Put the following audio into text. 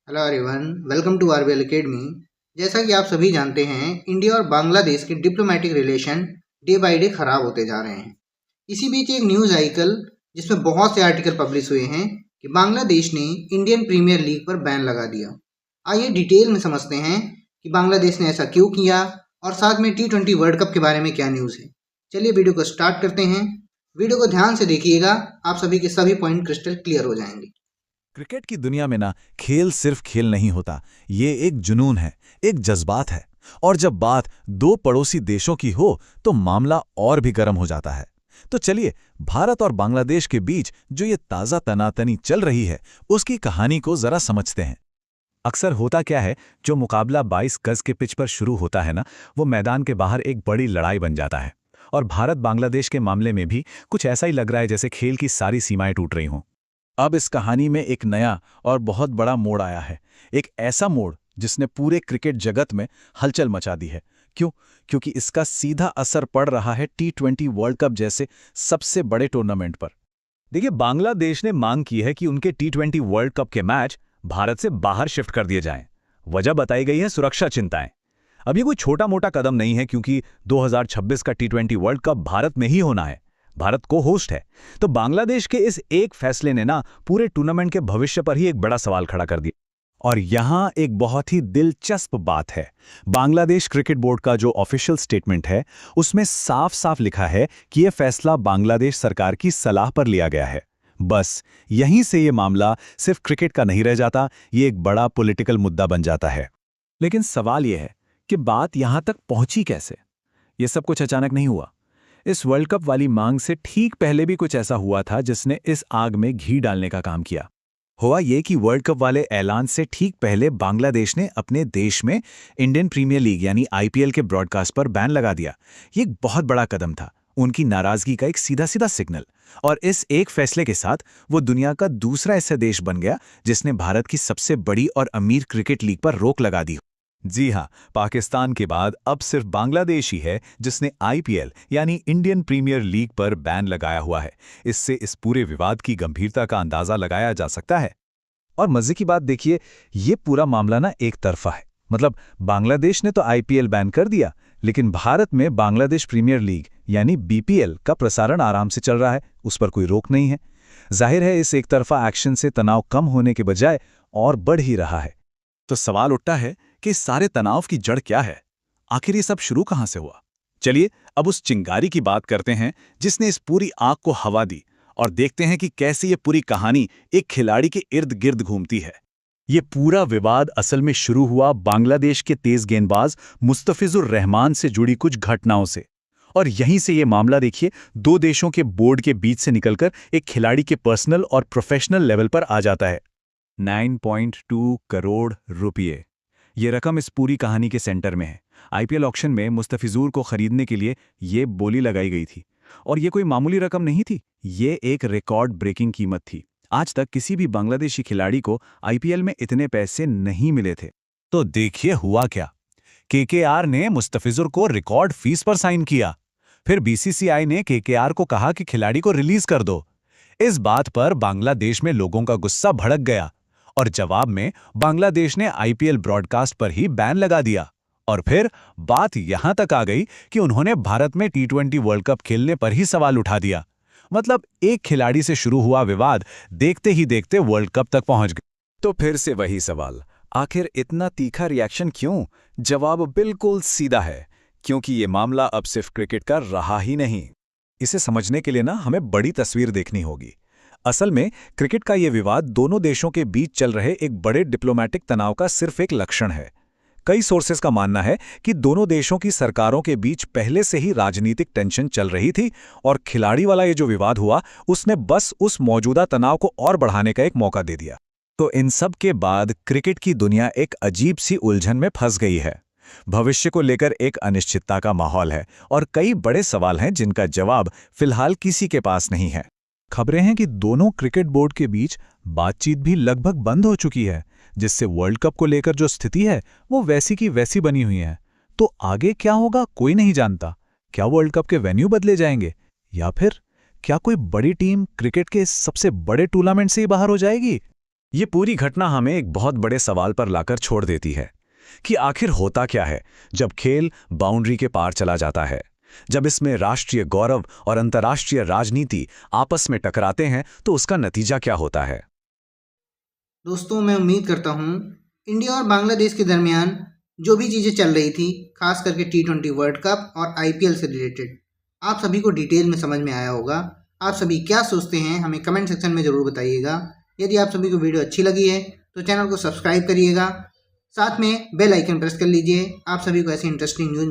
Hello everyone, welcome to RBL academy. जैसा कि आप सभी जानते हैं, इंडिया और बांग्लादेश के diplomatic relation day by day खराब होते जा रहे हैं। इसी बीच एक न्यूज़ आई कल, जिसमें बहुत से आर्टिकल पब्लिश हुए हैं कि बांग्लादेश ने इंडियन प्रीमियर लीग पर बैन लगा दिया। आइए डिटेल में समझते हैं कि बांग्लादेश ने ऐसा क्यों किया और साथ में T20 वर्ल्ड कप के बारे में क्या न्यूज़ है। चलिए वीडियो को स्टार्ट करते हैं। वीडियो को ध्यान से देखिएगा, आप सभी के सभी पॉइंट क्रिस्टल क्लियर हो जाएंगे। क्रिकेट की दुनिया में ना खेल सिर्फ खेल नहीं होता। ये एक जुनून है, एक जज्बात है। और जब बात दो पड़ोसी देशों की हो तो मामला और भी गर्म हो जाता है। तो चलिए, भारत और बांग्लादेश के बीच जो ये ताज़ा तनातनी चल रही है उसकी कहानी को जरा समझते हैं। अक्सर होता क्या है, जो मुकाबला 22 गज के पिच पर शुरू होता है ना, वो मैदान के बाहर एक बड़ी लड़ाई बन जाता है। और भारत बांग्लादेश के मामले में भी कुछ ऐसा ही लग रहा है, जैसे खेल की सारी सीमाएं टूट रही हों। अब इस कहानी में एक नया और बहुत बड़ा मोड़ आया है। एक ऐसा मोड़ जिसने पूरे क्रिकेट जगत में हलचल मचा दी है। क्यों? क्योंकि इसका सीधा असर पड़ रहा है T20 वर्ल्ड कप जैसे सबसे बड़े टूर्नामेंट पर। देखिए, बांग्लादेश ने मांग की है कि उनके T20 वर्ल्ड कप के मैच भारत से बाहर शिफ्ट कर दिए जाएं। वजह बताई गई है सुरक्षा चिंताएं। अब ये कोई छोटा मोटा कदम नहीं है, क्योंकि 2026 का T20 वर्ल्ड कप भारत में ही होना है। भारत को होस्ट है। तो बांग्लादेश के इस एक फैसले ने ना पूरे टूर्नामेंट के भविष्य पर ही एक बड़ा सवाल खड़ा कर दिया। और यहां एक बहुत ही दिलचस्प बात है। बांग्लादेश क्रिकेट बोर्ड का जो ऑफिशियल स्टेटमेंट है, उसमें साफ साफ लिखा है कि यह फैसला बांग्लादेश सरकार की सलाह पर लिया गया है। बस यहीं से यह मामला सिर्फ क्रिकेट का नहीं रह जाता, ये एक बड़ा पॉलिटिकल मुद्दा बन जाता है। लेकिन सवाल यह है कि बात यहां तक पहुंची कैसे? यह सब कुछ अचानक नहीं हुआ। इस वर्ल्ड कप वाली मांग से ठीक पहले भी कुछ ऐसा हुआ था जिसने इस आग में घी डालने का काम किया। हुआ ये कि वर्ल्ड कप वाले ऐलान से ठीक पहले बांग्लादेश ने अपने देश में इंडियन प्रीमियर लीग यानी IPL के ब्रॉडकास्ट पर बैन लगा दिया। ये एक बहुत बड़ा कदम था, उनकी नाराजगी का एक सीधा सीधा सिग्नल। और इस एक फैसले के साथ वो दुनिया का दूसरा ऐसा देश बन गया जिसने भारत की सबसे बड़ी और अमीर क्रिकेट लीग पर रोक लगा दी। जी हाँ, पाकिस्तान के बाद अब सिर्फ बांग्लादेश ही है जिसने IPL यानी इंडियन प्रीमियर लीग पर बैन लगाया हुआ है। इससे इस पूरे विवाद की गंभीरता का अंदाजा लगाया जा सकता है। और मजे की बात देखिए, ये पूरा मामला ना एक तरफा है। मतलब बांग्लादेश ने तो IPL बैन कर दिया, लेकिन भारत में बांग्लादेश प्रीमियर लीग यानी BPL का प्रसारण आराम से चल रहा है, उस पर कोई रोक नहीं है। जाहिर है, इस एक तरफा एक्शन से तनाव कम होने के बजाय और बढ़ ही रहा है। तो सवाल उठता है कि इस सारे तनाव की जड़ क्या है? आखिर ये सब शुरू कहां से हुआ? चलिए, अब उस चिंगारी की बात करते हैं जिसने इस पूरी आग को हवा दी, और देखते हैं कि कैसे ये पूरी कहानी एक खिलाड़ी के इर्द गिर्द घूमती है। ये पूरा विवाद असल में शुरू हुआ बांग्लादेश के तेज गेंदबाज मुस्तफिजुर रहमान से जुड़ी कुछ घटनाओं से। और यहीं से ये मामला देखिए, दो देशों के बोर्ड के बीच से निकलकर एक खिलाड़ी के पर्सनल और प्रोफेशनल लेवल पर आ जाता है। 9.2 करोड़ रुपये, ये रकम इस पूरी कहानी के सेंटर में है। IPL ऑक्शन में मुस्तफिजुर को खरीदने के लिए ये बोली लगाई गई थी। और ये कोई मामूली रकम नहीं थी, ये एक रिकॉर्ड ब्रेकिंग कीमत थी। आज तक किसी भी बांग्लादेशी खिलाड़ी को IPL में इतने पैसे नहीं मिले थे। तो देखिए हुआ क्या। KKR ने मुस्तफिजुर को रिकॉर्ड फीस पर साइन किया। फिर BCCI ने KKR को कहा कि खिलाड़ी को रिलीज कर दो। इस बात पर बांग्लादेश में लोगों का गुस्सा भड़क गया, और जवाब में बांग्लादेश ने IPL ब्रॉडकास्ट पर ही बैन लगा दिया। और फिर बात यहां तक आ गई कि उन्होंने भारत में T20 वर्ल्ड कप खेलने पर ही सवाल उठा दिया। मतलब एक खिलाड़ी से शुरू हुआ विवाद देखते ही देखते वर्ल्ड कप तक पहुंच गया। तो फिर से वही सवाल, आखिर इतना तीखा रिएक्शन क्यों? जवाब बिल्कुल सीधा है, क्योंकि ये मामला अब सिर्फ क्रिकेट का रहा ही नहीं। इसे समझने के लिए ना हमें बड़ी तस्वीर देखनी होगी। असल में क्रिकेट का ये विवाद दोनों देशों के बीच चल रहे एक बड़े डिप्लोमैटिक तनाव का सिर्फ एक लक्षण है। कई सोर्सेस का मानना है कि दोनों देशों की सरकारों के बीच पहले से ही राजनीतिक टेंशन चल रही थी, और खिलाड़ी वाला ये जो विवाद हुआ, उसने बस उस मौजूदा तनाव को और बढ़ाने का एक मौका दे दिया। तो इन सब के बाद क्रिकेट की दुनिया एक अजीब सी उलझन में फंस गई है। भविष्य को लेकर एक अनिश्चितता का माहौल है, और कई बड़े सवाल हैं जिनका जवाब फिलहाल किसी के पास नहीं है। खबरें हैं कि दोनों क्रिकेट बोर्ड के बीच बातचीत भी लगभग बंद हो चुकी है, जिससे वर्ल्ड कप को लेकर जो स्थिति है वो वैसी की वैसी बनी हुई है। तो आगे क्या होगा कोई नहीं जानता। क्या वर्ल्ड कप के वेन्यू बदले जाएंगे, या फिर क्या कोई बड़ी टीम क्रिकेट के इस सबसे बड़े टूर्नामेंट से ही बाहर हो जाएगी? ये पूरी घटना हमें एक बहुत बड़े सवाल पर लाकर छोड़ देती है कि आखिर होता क्या है जब खेल बाउंड्री के पार चला जाता है। जब इसमें राष्ट्रीय गौरव और अंतर्राष्ट्रीय राजनीति आपस में टकराते हैं तो उसका नतीजा क्या होता है। दोस्तों, मैं उम्मीद करता हूँ इंडिया और बांग्लादेश के दरमियान जो भी चीज़ें चल रही थी, खास करके T20 वर्ल्ड कप और IPL से रिलेटेड, आप सभी को डिटेल में समझ में आया होगा। आप सभी क्या सोचते हैं हमें कमेंट सेक्शन में ज़रूर बताइएगा। यदि आप सभी को वीडियो अच्छी लगी है तो चैनल को सब्सक्राइब करिएगा, साथ में बेल आइकन प्रेस कर लीजिए। आप सभी को ऐसी इंटरेस्टिंग न्यूज़